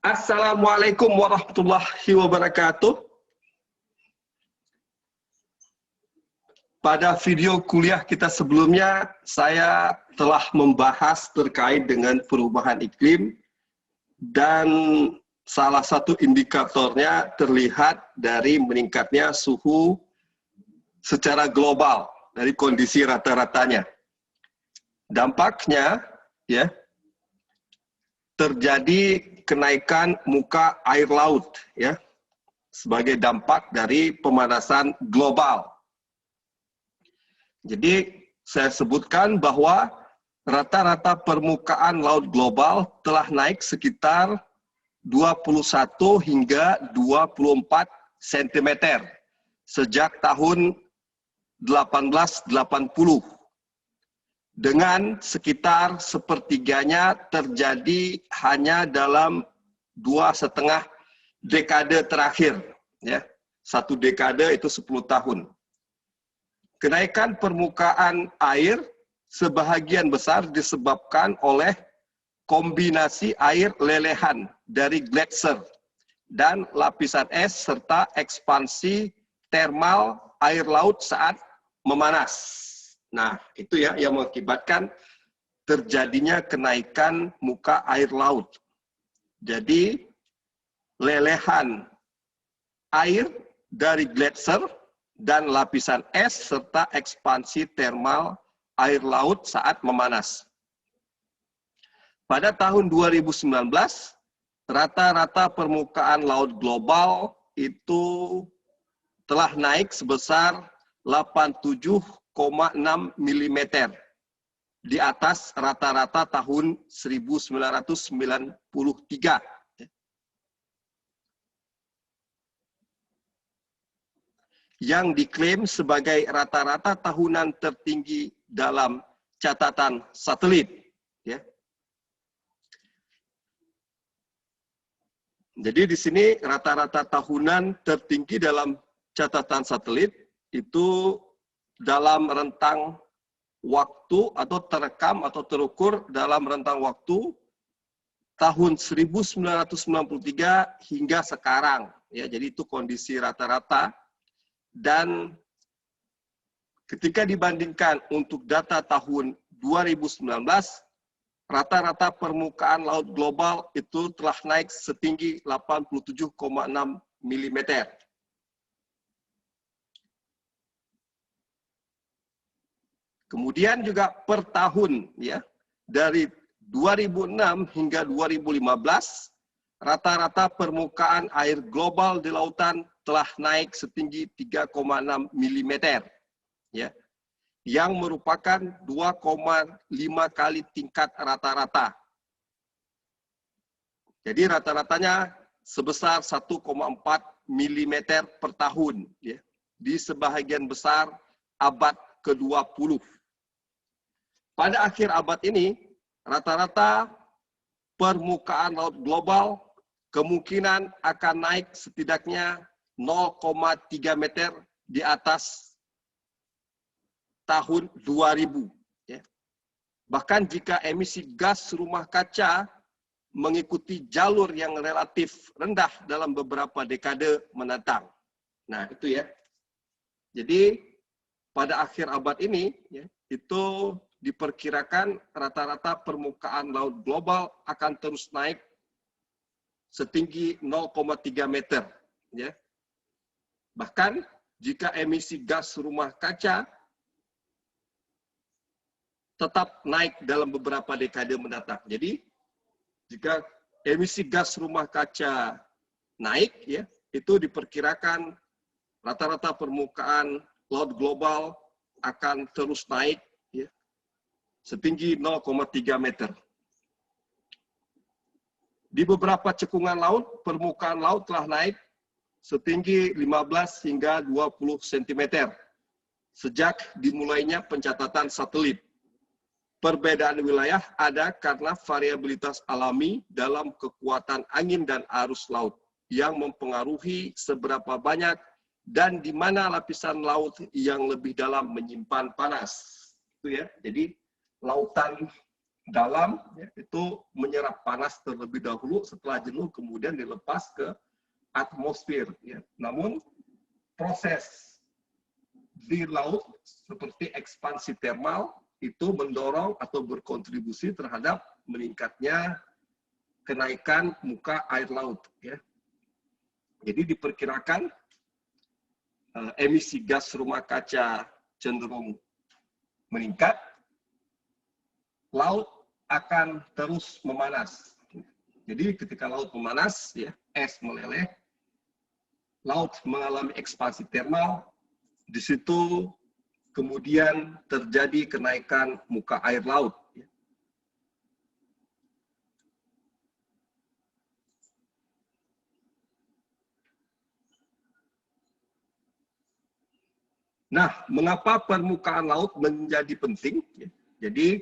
Assalamualaikum warahmatullahi wabarakatuh. Pada video kuliah kita sebelumnya, saya telah membahas terkait dengan perubahan iklim dan salah satu indikatornya terlihat dari meningkatnya suhu secara global dari kondisi rata-ratanya. Dampaknya, ya, terjadi kenaikan muka air laut, ya, sebagai dampak dari pemanasan global. Jadi saya sebutkan bahwa rata-rata permukaan laut global telah naik sekitar 21 hingga 24 cm sejak tahun 1880. Dengan sekitar sepertiganya terjadi hanya dalam 2,5 dekade terakhir, ya. 1 dekade itu 10 tahun. Kenaikan permukaan air sebahagian besar disebabkan oleh kombinasi air lelehan dari gletser dan lapisan es serta ekspansi termal air laut saat memanas. Nah, itu ya yang mengakibatkan terjadinya kenaikan muka air laut. Jadi, lelehan air dari gletser dan lapisan es serta ekspansi termal air laut saat memanas. Pada tahun 2019, rata-rata permukaan laut global itu telah naik sebesar 87,6 mm di atas rata-rata tahun 1993. Yang diklaim sebagai rata-rata tahunan tertinggi dalam catatan satelit. Ya. Jadi di sini rata-rata tahunan tertinggi dalam catatan satelit itu dalam rentang waktu atau terekam atau terukur dalam rentang waktu tahun 1993 hingga sekarang. Ya, jadi itu kondisi rata-rata. Dan ketika dibandingkan untuk data tahun 2019, rata-rata permukaan laut global itu telah naik setinggi 87,6 mm. Kemudian juga per tahun, ya, dari 2006 hingga 2015, rata-rata permukaan air global di lautan telah naik setinggi 3,6 mm, ya, yang merupakan 2,5 kali tingkat rata-rata. Jadi rata-ratanya sebesar 1,4 mm per tahun, ya, di sebahagian besar abad ke-20. Pada akhir abad ini, rata-rata permukaan laut global kemungkinan akan naik setidaknya 0,3 meter di atas tahun 2000. Ya. Bahkan jika emisi gas rumah kaca mengikuti jalur yang relatif rendah dalam beberapa dekade mendatang. Nah, itu ya. Jadi, pada akhir abad ini, ya, itu diperkirakan rata-rata permukaan laut global akan terus naik setinggi 0,3 meter. Ya. Bahkan jika emisi gas rumah kaca tetap naik dalam beberapa dekade mendatang. Jadi jika emisi gas rumah kaca naik, ya, itu diperkirakan rata-rata permukaan laut global akan terus naik, ya, setinggi 0,3 meter. Di beberapa cekungan laut, permukaan laut telah naik setinggi 15 hingga 20 cm sejak dimulainya pencatatan satelit. Perbedaan wilayah ada karena variabilitas alami dalam kekuatan angin dan arus laut yang mempengaruhi seberapa banyak dan di mana lapisan laut yang lebih dalam menyimpan panas. Itu ya. Jadi lautan dalam itu menyerap panas terlebih dahulu, setelah jenuh kemudian dilepas ke atmosfer. Namun proses di laut seperti ekspansi termal itu mendorong atau berkontribusi terhadap meningkatnya kenaikan muka air laut. Jadi diperkirakan emisi gas rumah kaca cenderung meningkat, laut akan terus memanas. Jadi ketika laut memanas, es meleleh, laut mengalami ekspansi termal, di situ kemudian terjadi kenaikan muka air laut. Nah, mengapa permukaan laut menjadi penting? Jadi,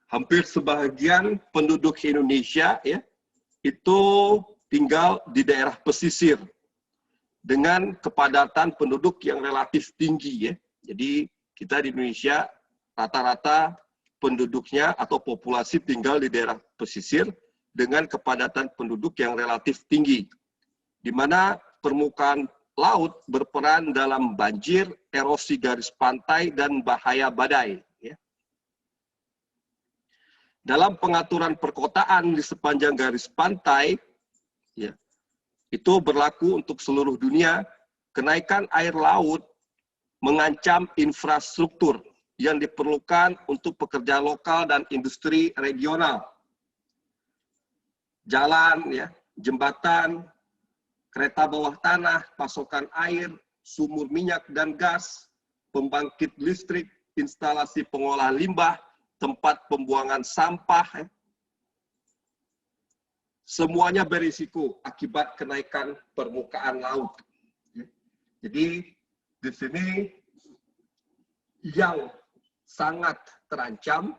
hampir sebagian penduduk Indonesia itu tinggal di daerah pesisir dengan kepadatan penduduk yang relatif tinggi. Jadi, kita di Indonesia rata-rata penduduknya atau populasi tinggal di daerah pesisir dengan kepadatan penduduk yang relatif tinggi, di mana permukaan laut berperan dalam banjir, erosi garis pantai, dan bahaya badai. Dalam pengaturan perkotaan di sepanjang garis pantai, itu berlaku untuk seluruh dunia, kenaikan air laut mengancam infrastruktur yang diperlukan untuk pekerja lokal dan industri regional. Jalan, jembatan, kereta bawah tanah, pasokan air, sumur minyak dan gas, pembangkit listrik, instalasi pengolahan limbah, tempat pembuangan sampah, semuanya berisiko akibat kenaikan permukaan laut. Jadi di sini yang sangat terancam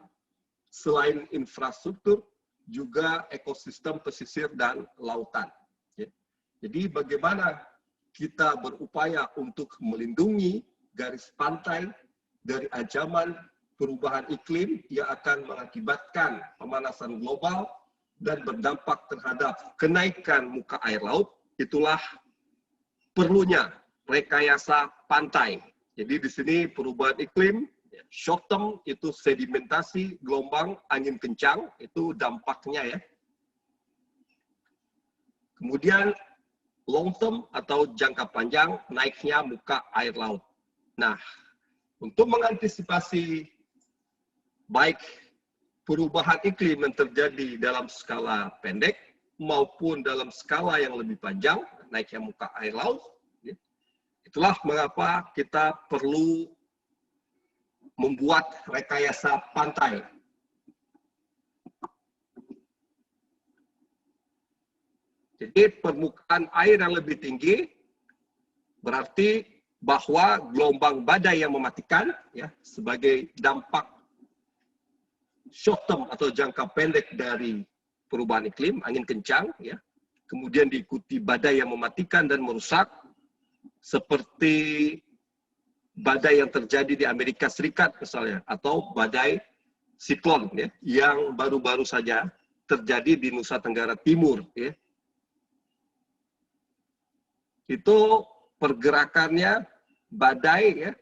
selain infrastruktur juga ekosistem pesisir dan lautan. Jadi bagaimana kita berupaya untuk melindungi garis pantai dari ancaman perubahan iklim yang akan mengakibatkan pemanasan global dan berdampak terhadap kenaikan muka air laut, itulah perlunya rekayasa pantai. Jadi di sini perubahan iklim, short term itu sedimentasi, gelombang, angin kencang, itu dampaknya. Kemudian long term atau jangka panjang naiknya muka air laut. Nah, untuk mengantisipasi baik perubahan iklim yang terjadi dalam skala pendek maupun dalam skala yang lebih panjang, naiknya muka air laut, itulah mengapa kita perlu membuat rekayasa pantai. Jadi permukaan air yang lebih tinggi berarti bahwa gelombang badai yang mematikan sebagai dampak short term atau jangka pendek dari perubahan iklim, angin kencang, kemudian diikuti badai yang mematikan dan merusak, seperti badai yang terjadi di Amerika Serikat misalnya, atau badai siklon yang baru-baru saja terjadi di Nusa Tenggara Timur. Itu pergerakannya badai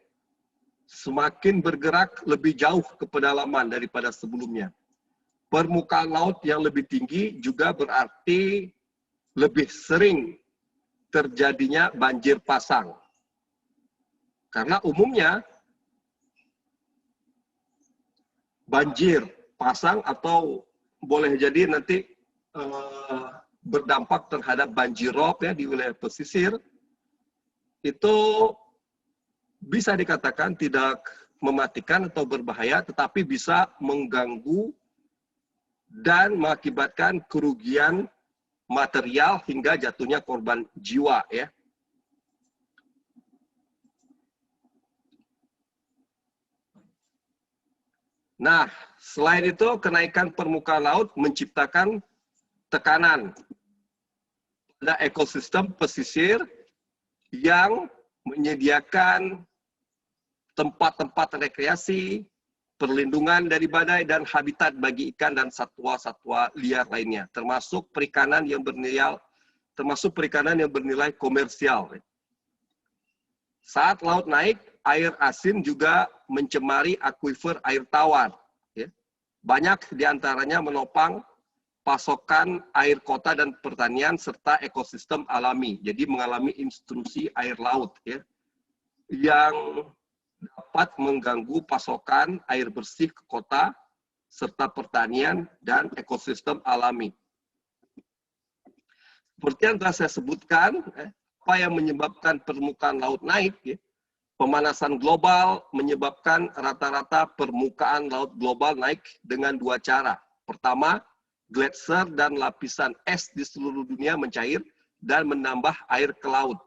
semakin bergerak lebih jauh ke pedalaman daripada sebelumnya. Permukaan laut yang lebih tinggi juga berarti lebih sering terjadinya banjir pasang. Karena umumnya banjir pasang atau boleh jadi nanti berdampak terhadap banjir rob di wilayah pesisir, itu bisa dikatakan tidak mematikan atau berbahaya, tetapi bisa mengganggu dan mengakibatkan kerugian material hingga jatuhnya korban jiwa. Nah, selain itu kenaikan permukaan laut menciptakan tekanan pada ekosistem pesisir yang menyediakan tempat-tempat rekreasi, perlindungan dari badai, dan habitat bagi ikan dan satwa-satwa liar lainnya, termasuk perikanan yang bernilai komersial. Saat laut naik, air asin juga mencemari akuifer air tawar. Banyak diantaranya menopang pasokan air kota dan pertanian serta ekosistem alami. Jadi mengalami intrusi air laut yang dapat mengganggu pasokan air bersih ke kota serta pertanian dan ekosistem alami. Seperti yang telah saya sebutkan, apa yang menyebabkan permukaan laut naik? Pemanasan global menyebabkan rata-rata permukaan laut global naik dengan dua cara. Pertama, gletser dan lapisan es di seluruh dunia mencair dan menambah air ke laut.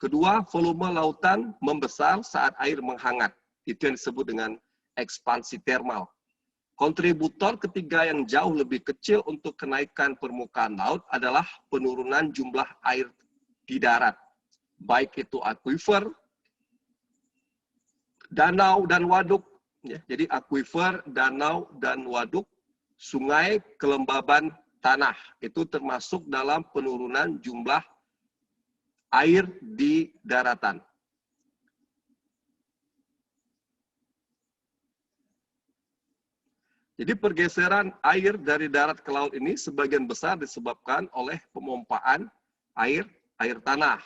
Kedua, volume lautan membesar saat air menghangat. Itu yang disebut dengan ekspansi termal. Kontributor ketiga yang jauh lebih kecil untuk kenaikan permukaan laut adalah penurunan jumlah air di darat. Baik itu akuifer, danau, dan waduk. Jadi akuifer, danau, dan waduk, sungai, kelembaban tanah. Itu termasuk dalam penurunan jumlah air di daratan. Jadi pergeseran air dari darat ke laut ini sebagian besar disebabkan oleh pemompaan air tanah.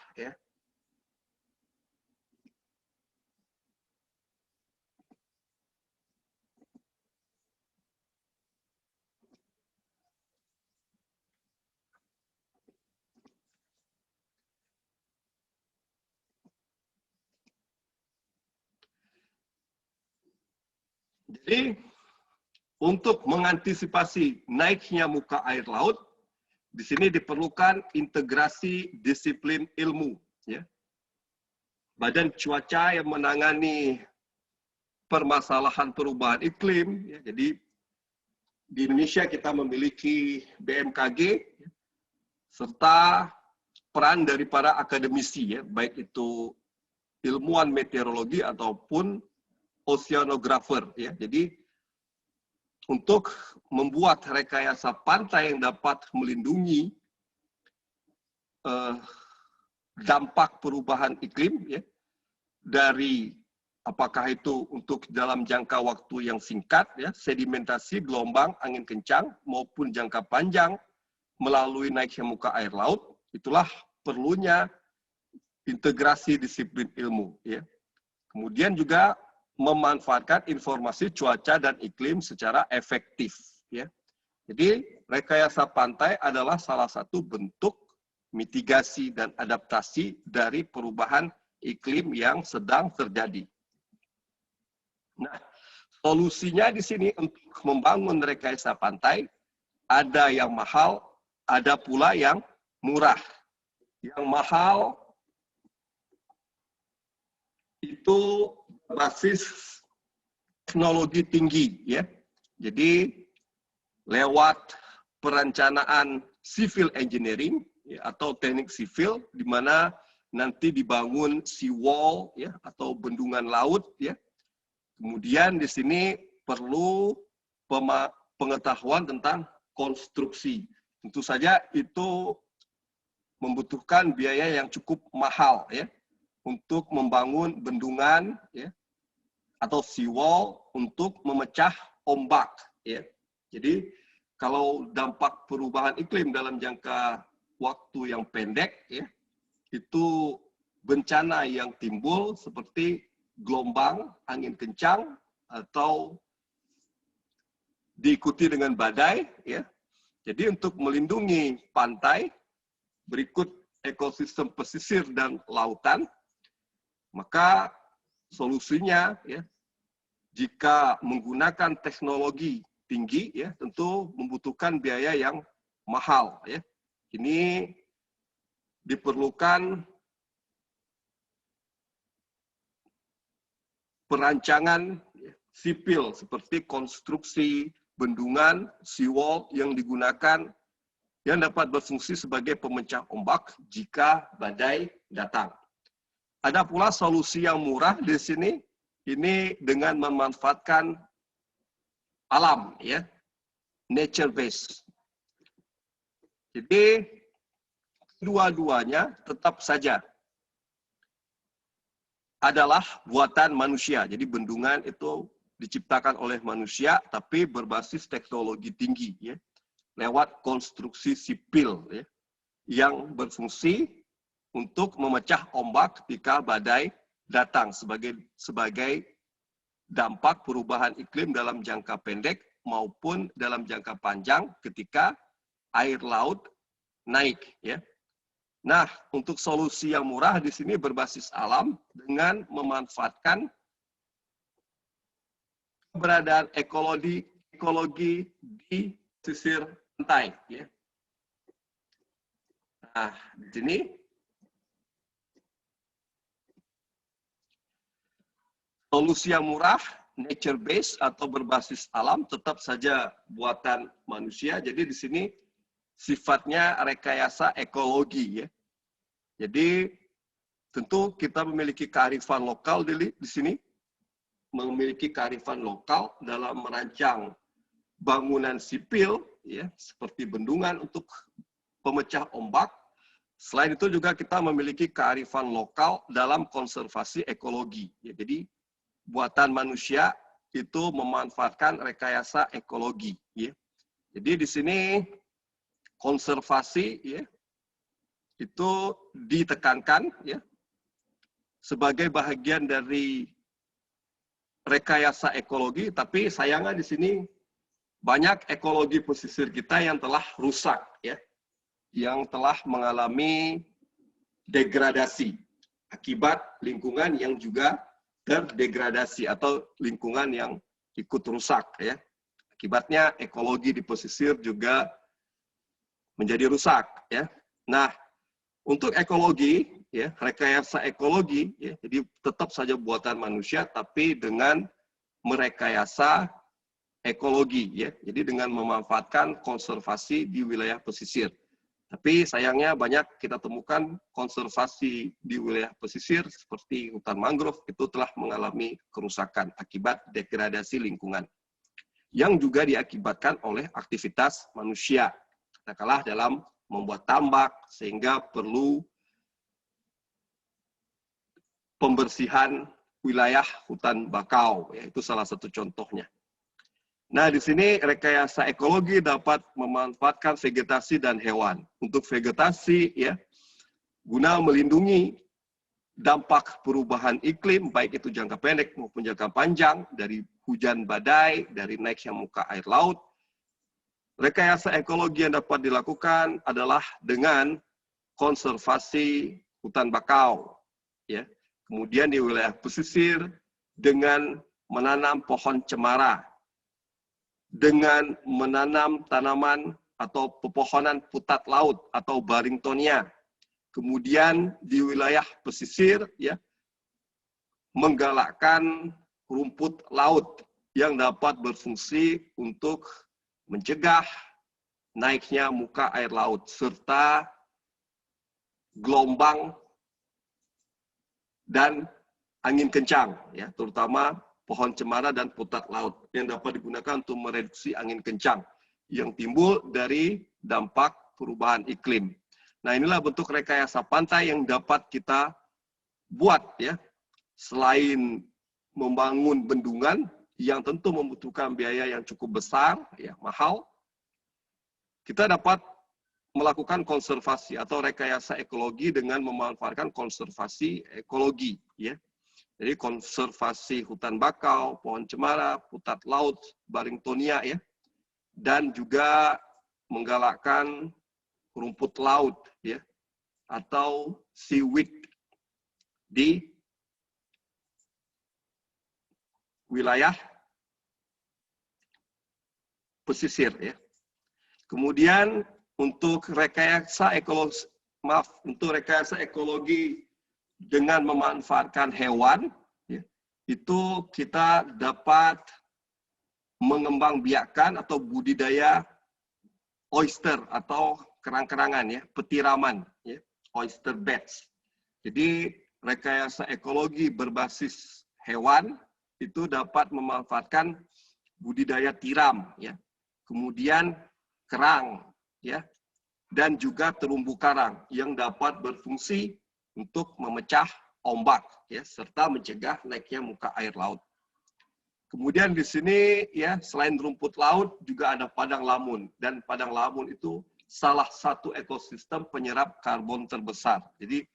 Jadi, untuk mengantisipasi naiknya muka air laut, di sini diperlukan integrasi disiplin ilmu. Badan cuaca yang menangani permasalahan perubahan iklim. Jadi, di Indonesia kita memiliki BMKG, serta peran dari para akademisi, baik itu ilmuwan meteorologi ataupun oceanografer. Jadi, untuk membuat rekayasa pantai yang dapat melindungi dampak perubahan iklim, dari apakah itu untuk dalam jangka waktu yang singkat, sedimentasi, gelombang, angin kencang, maupun jangka panjang melalui naiknya muka air laut, itulah perlunya integrasi disiplin ilmu. Kemudian juga memanfaatkan informasi cuaca dan iklim secara efektif. Jadi rekayasa pantai adalah salah satu bentuk mitigasi dan adaptasi dari perubahan iklim yang sedang terjadi. Nah, solusinya di sini untuk membangun rekayasa pantai, ada yang mahal, ada pula yang murah. Yang mahal itu basis teknologi tinggi, Jadi lewat perencanaan civil engineering atau teknik sipil, di mana nanti dibangun seawall atau bendungan laut, Kemudian di sini perlu pengetahuan tentang konstruksi. Tentu saja itu membutuhkan biaya yang cukup mahal, untuk membangun bendungan atau seawall untuk memecah ombak. Jadi kalau dampak perubahan iklim dalam jangka waktu yang pendek, itu bencana yang timbul seperti gelombang, angin kencang, atau diikuti dengan badai. Jadi untuk melindungi pantai, berikut ekosistem pesisir dan lautan, maka solusinya jika menggunakan teknologi tinggi, tentu membutuhkan biaya yang mahal. Ini diperlukan perancangan sipil seperti konstruksi bendungan, seawall yang digunakan yang dapat berfungsi sebagai pemecah ombak jika badai datang. Ada pula solusi yang murah di sini, ini dengan memanfaatkan alam, ya, nature based. Jadi dua-duanya tetap saja adalah buatan manusia. Jadi bendungan itu diciptakan oleh manusia, tapi berbasis teknologi tinggi, ya, lewat konstruksi sipil, ya, yang berfungsi untuk memecah ombak ketika badai datang sebagai dampak perubahan iklim dalam jangka pendek maupun dalam jangka panjang ketika air laut naik, ya. Nah, untuk solusi yang murah di sini berbasis alam dengan memanfaatkan keberadaan ekologi di pesisir pantai, ya. Nah, di sini solusi yang murah, nature based atau berbasis alam tetap saja buatan manusia. Jadi di sini sifatnya rekayasa ekologi, ya. Jadi tentu kita memiliki kearifan lokal di sini, memiliki kearifan lokal dalam merancang bangunan sipil, ya, seperti bendungan untuk pemecah ombak. Selain itu juga kita memiliki kearifan lokal dalam konservasi ekologi, ya. Jadi buatan manusia itu memanfaatkan rekayasa ekologi, ya. Jadi di sini konservasi, ya, itu ditekankan, ya, sebagai bagian dari rekayasa ekologi, tapi sayangnya di sini banyak ekologi pesisir kita yang telah rusak, ya, yang telah mengalami degradasi akibat lingkungan yang juga terdegradasi atau lingkungan yang ikut rusak, ya. Akibatnya ekologi di pesisir juga menjadi rusak, ya. Nah, untuk ekologi, ya, rekayasa ekologi, ya, jadi tetap saja buatan manusia, tapi dengan merekayasa ekologi, ya. Jadi dengan memanfaatkan konservasi di wilayah pesisir. Tapi sayangnya banyak kita temukan konservasi di wilayah pesisir seperti hutan mangrove itu telah mengalami kerusakan akibat degradasi lingkungan yang juga diakibatkan oleh aktivitas manusia. Katakanlah dalam membuat tambak sehingga perlu pembersihan wilayah hutan bakau, ya, itu salah satu contohnya. Nah, di sini rekayasa ekologi dapat memanfaatkan vegetasi dan hewan. Untuk vegetasi, ya, guna melindungi dampak perubahan iklim, baik itu jangka pendek maupun jangka panjang, dari hujan badai, dari naiknya muka air laut. Rekayasa ekologi yang dapat dilakukan adalah dengan konservasi hutan bakau, ya. Kemudian di wilayah pesisir dengan menanam pohon cemara, dengan menanam tanaman atau pepohonan putat laut atau Barringtonia. Kemudian di wilayah pesisir, ya, menggalakkan rumput laut yang dapat berfungsi untuk mencegah naiknya muka air laut serta gelombang dan angin kencang, ya, terutama pohon cemara dan putat laut yang dapat digunakan untuk mereduksi angin kencang yang timbul dari dampak perubahan iklim. Nah, inilah bentuk rekayasa pantai yang dapat kita buat, ya. Selain membangun bendungan yang tentu membutuhkan biaya yang cukup besar, ya, mahal, kita dapat melakukan konservasi atau rekayasa ekologi dengan memanfaatkan konservasi ekologi, ya. Jadi konservasi hutan bakau, pohon cemara, putat laut, Barringtonia, ya, dan juga menggalakkan rumput laut, ya, atau seaweed di wilayah pesisir, ya. Kemudian untuk rekayasa ekologi dengan memanfaatkan hewan, ya, itu kita dapat mengembangbiakkan atau budidaya oyster atau kerang-kerangan, ya, petiraman, ya, oyster beds. Jadi rekayasa ekologi berbasis hewan itu dapat memanfaatkan budidaya tiram, ya, kemudian kerang, ya, dan juga terumbu karang yang dapat berfungsi untuk memecah ombak, ya, serta mencegah naiknya muka air laut. Kemudian di sini, ya, selain rumput laut juga ada padang lamun, dan padang lamun itu salah satu ekosistem penyerap karbon terbesar. Jadi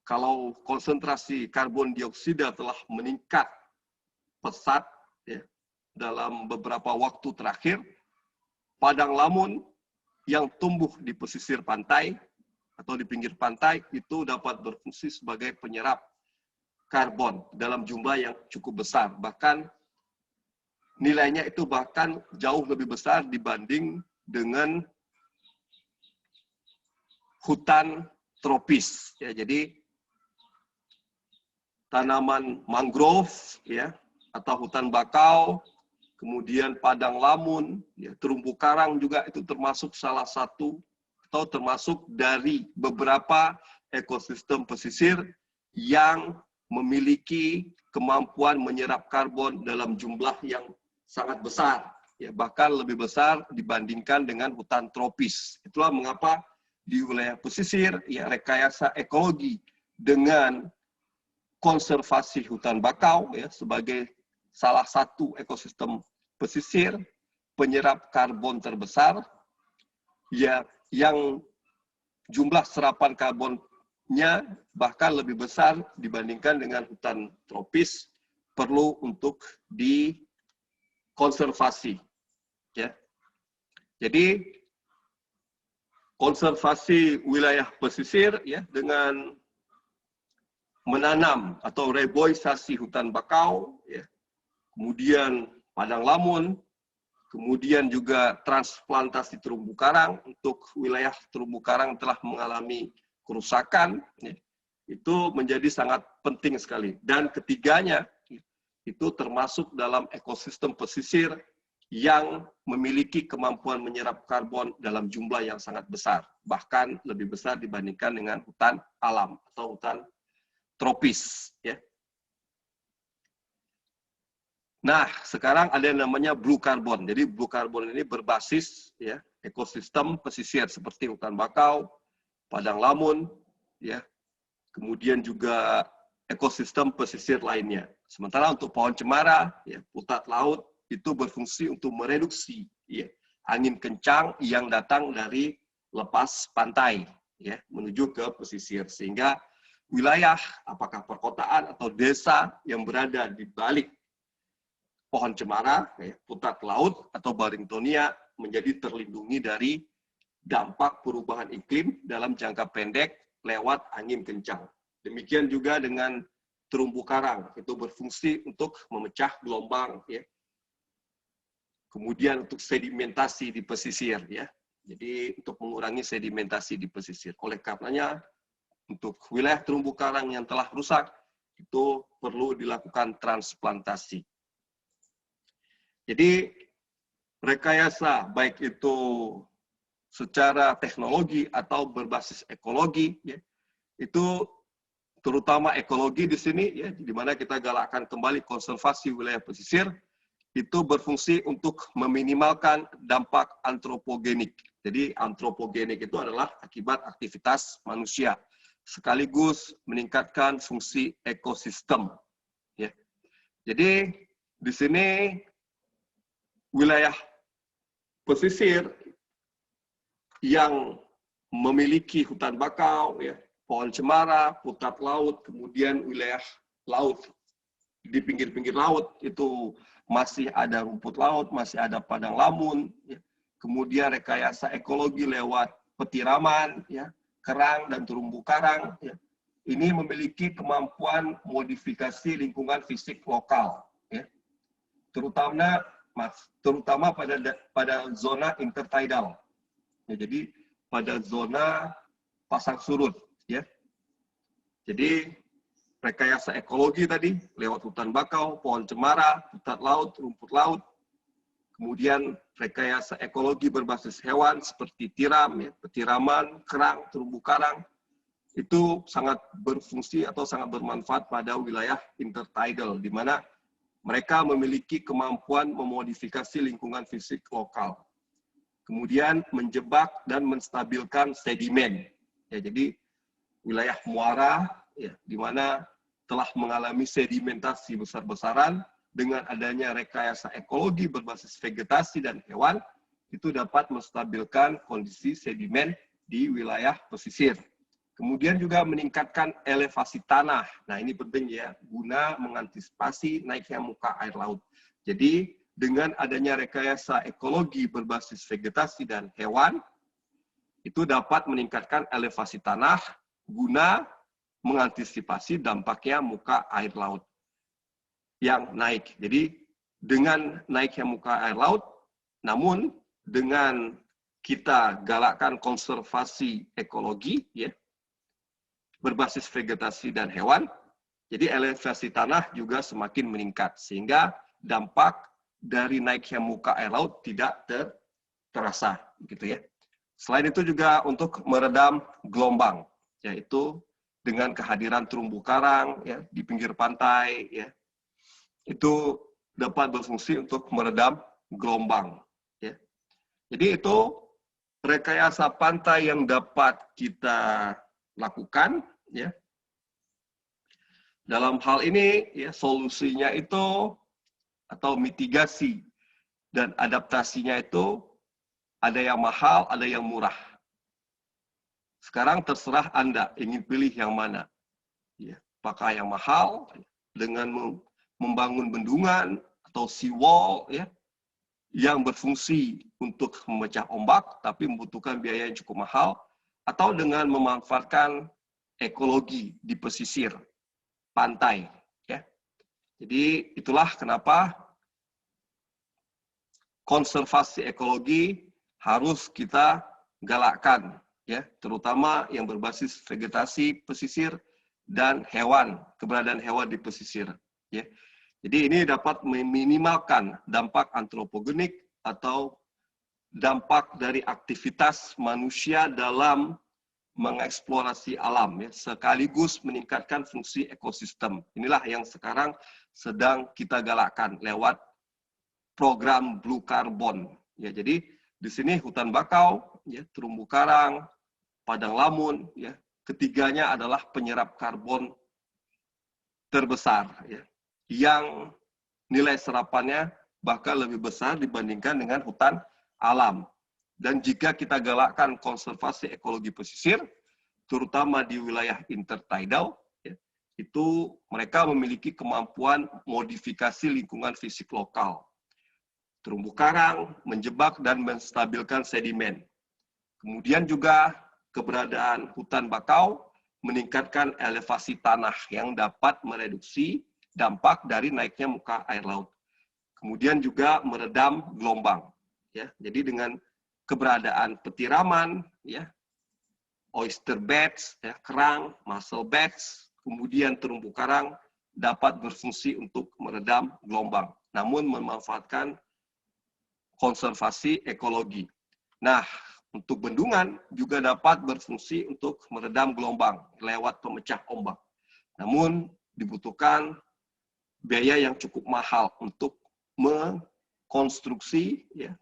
kalau konsentrasi karbon dioksida telah meningkat pesat, ya, dalam beberapa waktu terakhir, padang lamun yang tumbuh di pesisir pantai atau di pinggir pantai itu dapat berfungsi sebagai penyerap karbon dalam jumlah yang cukup besar. Bahkan nilainya itu bahkan jauh lebih besar dibanding dengan hutan tropis. Ya, jadi tanaman mangrove, ya, atau hutan bakau, kemudian padang lamun, ya, terumbu karang juga itu termasuk salah satu atau termasuk dari beberapa ekosistem pesisir yang memiliki kemampuan menyerap karbon dalam jumlah yang sangat besar, ya, bahkan lebih besar dibandingkan dengan hutan tropis. Itulah mengapa di wilayah pesisir, ya, rekayasa ekologi dengan konservasi hutan bakau, ya, sebagai salah satu ekosistem pesisir penyerap karbon terbesar, ya, yang jumlah serapan karbonnya bahkan lebih besar dibandingkan dengan hutan tropis, perlu untuk dikonservasi, ya. Jadi konservasi wilayah pesisir, ya, dengan menanam atau reboisasi hutan bakau, ya, kemudian padang lamun, kemudian juga transplantasi terumbu karang untuk wilayah terumbu karang telah mengalami kerusakan, ya, itu menjadi sangat penting sekali. Dan ketiganya itu termasuk dalam ekosistem pesisir yang memiliki kemampuan menyerap karbon dalam jumlah yang sangat besar, bahkan lebih besar dibandingkan dengan hutan alam atau hutan tropis, ya. Nah, sekarang ada yang namanya blue carbon. Jadi blue carbon ini berbasis, ya, ekosistem pesisir seperti hutan bakau, padang lamun, ya, kemudian juga ekosistem pesisir lainnya. Sementara untuk pohon cemara, ya, putat laut itu berfungsi untuk mereduksi, ya, angin kencang yang datang dari lepas pantai, ya, menuju ke pesisir, sehingga wilayah apakah perkotaan atau desa yang berada di balik pohon cemara, ya, putat laut atau Barringtonia menjadi terlindungi dari dampak perubahan iklim dalam jangka pendek lewat angin kencang. Demikian juga dengan terumbu karang, itu berfungsi untuk memecah gelombang, ya. Kemudian untuk sedimentasi di pesisir, ya. Jadi untuk mengurangi sedimentasi di pesisir. Oleh karenanya untuk wilayah terumbu karang yang telah rusak itu perlu dilakukan transplantasi. Jadi rekayasa baik itu secara teknologi atau berbasis ekologi, ya, itu terutama ekologi di sini, ya, di mana kita galakkan kembali konservasi wilayah pesisir, itu berfungsi untuk meminimalkan dampak antropogenik. Jadi antropogenik itu adalah akibat aktivitas manusia, sekaligus meningkatkan fungsi ekosistem, ya. Jadi di sini wilayah pesisir yang memiliki hutan bakau, ya, pohon cemara, putat laut, kemudian wilayah laut di pinggir-pinggir laut itu masih ada rumput laut, masih ada padang lamun, ya. Kemudian rekayasa ekologi lewat petiraman, ya, kerang dan terumbu karang, ya. Ini memiliki kemampuan modifikasi lingkungan fisik lokal, ya, terutama pada zona intertidal, ya, jadi pada zona pasang surut, ya. Jadi rekayasa ekologi tadi lewat hutan bakau, pohon cemara, putat laut, rumput laut. Kemudian rekayasa ekologi berbasis hewan seperti tiram, ya, petiraman, kerang, terumbu karang. Itu sangat berfungsi atau sangat bermanfaat pada wilayah intertidal, di mana Mereka memiliki kemampuan memodifikasi lingkungan fisik lokal. Kemudian menjebak dan menstabilkan sedimen. Ya, jadi wilayah muara ya, di mana telah mengalami sedimentasi besar-besaran dengan adanya rekayasa ekologi berbasis vegetasi dan hewan, itu dapat menstabilkan kondisi sedimen di wilayah pesisir. Kemudian juga meningkatkan elevasi tanah. Nah, ini penting ya, guna mengantisipasi naiknya muka air laut. Jadi, dengan adanya rekayasa ekologi berbasis vegetasi dan hewan, itu dapat meningkatkan elevasi tanah guna mengantisipasi dampaknya muka air laut yang naik. Jadi, dengan naiknya muka air laut, namun dengan kita galakkan konservasi ekologi, ya, berbasis vegetasi dan hewan, jadi elevasi tanah juga semakin meningkat, sehingga dampak dari naiknya muka air laut tidak terasa, gitu ya. Selain itu juga untuk meredam gelombang, yaitu dengan kehadiran terumbu karang ya di pinggir pantai, ya, itu dapat berfungsi untuk meredam gelombang. Ya. Jadi itu rekayasa pantai yang dapat kita lakukan, ya. Dalam hal ini, ya, solusinya itu atau mitigasi dan adaptasinya itu ada yang mahal, ada yang murah. Sekarang terserah Anda ingin pilih yang mana. Ya, apakah yang mahal dengan membangun bendungan atau seawall, ya, yang berfungsi untuk memecah ombak tapi membutuhkan biaya yang cukup mahal, atau dengan memanfaatkan ekologi di pesisir pantai, ya. Jadi itulah kenapa konservasi ekologi harus kita galakkan, ya, terutama yang berbasis vegetasi pesisir dan hewan, keberadaan hewan di pesisir, ya. Jadi ini dapat meminimalkan dampak antropogenik atau dampak dari aktivitas manusia dalam mengeksplorasi alam, ya, sekaligus meningkatkan fungsi ekosistem. Inilah yang sekarang sedang kita galakkan lewat program Blue Carbon. Ya, jadi di sini hutan bakau, ya, terumbu karang, padang lamun, ya, ketiganya adalah penyerap karbon terbesar, ya, yang nilai serapannya bahkan lebih besar dibandingkan dengan hutan alam. Dan jika kita galakkan konservasi ekologi pesisir, terutama di wilayah intertidal, ya, itu mereka memiliki kemampuan modifikasi lingkungan fisik lokal. Terumbu karang, menjebak dan menstabilkan sedimen. Kemudian juga keberadaan hutan bakau meningkatkan elevasi tanah yang dapat mereduksi dampak dari naiknya muka air laut. Kemudian juga meredam gelombang. Ya, jadi dengan keberadaan petiraman, ya, oyster beds, ya, kerang, mussel beds, kemudian terumbu karang dapat berfungsi untuk meredam gelombang, namun memanfaatkan konservasi ekologi. Nah, untuk bendungan juga dapat berfungsi untuk meredam gelombang lewat pemecah ombak. Namun dibutuhkan biaya yang cukup mahal untuk mengkonstruksi, ya,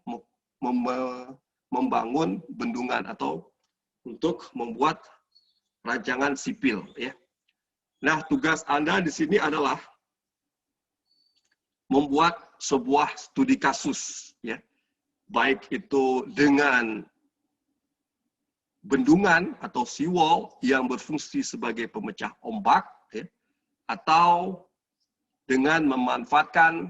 membangun bendungan atau untuk membuat rancangan sipil, ya. Nah, tugas Anda di sini adalah membuat sebuah studi kasus, ya, baik itu dengan bendungan atau seawall yang berfungsi sebagai pemecah ombak, ya, atau dengan memanfaatkan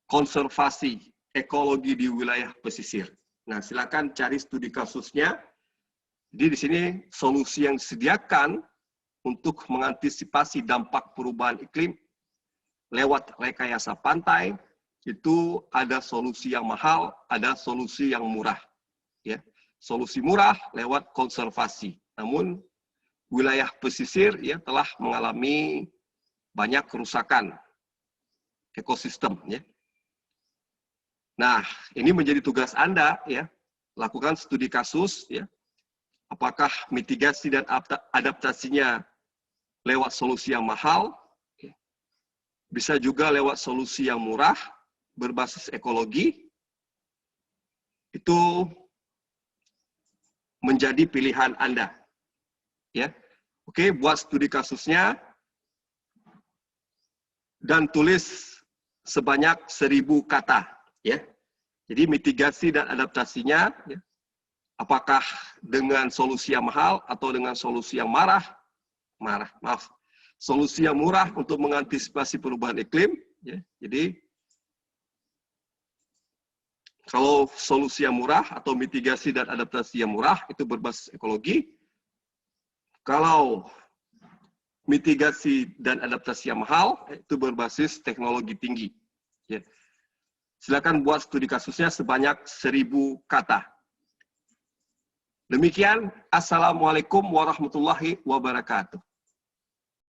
konservasi ekologi di wilayah pesisir. Nah, silakan cari studi kasusnya. Jadi di sini solusi yang disediakan untuk mengantisipasi dampak perubahan iklim lewat rekayasa pantai, itu ada solusi yang mahal, ada solusi yang murah. Ya. Solusi murah lewat konservasi. Namun wilayah pesisir, ya, telah mengalami banyak kerusakan ekosistem, ya. Nah, ini menjadi tugas Anda, ya, lakukan studi kasus, ya. Apakah mitigasi dan adaptasinya lewat solusi yang mahal, ya, bisa juga lewat solusi yang murah, berbasis ekologi, itu menjadi pilihan Anda. Ya. Oke, buat studi kasusnya, dan tulis sebanyak 1000 kata. Ya. Jadi mitigasi dan adaptasinya, ya, apakah dengan solusi yang mahal atau dengan solusi yang solusi yang murah untuk mengantisipasi perubahan iklim. Ya. Jadi kalau solusi yang murah atau mitigasi dan adaptasi yang murah itu berbasis ekologi. Kalau mitigasi dan adaptasi yang mahal itu berbasis teknologi tinggi. Ya. Silakan buat studi kasusnya sebanyak 1000 kata. Demikian, Assalamualaikum warahmatullahi wabarakatuh.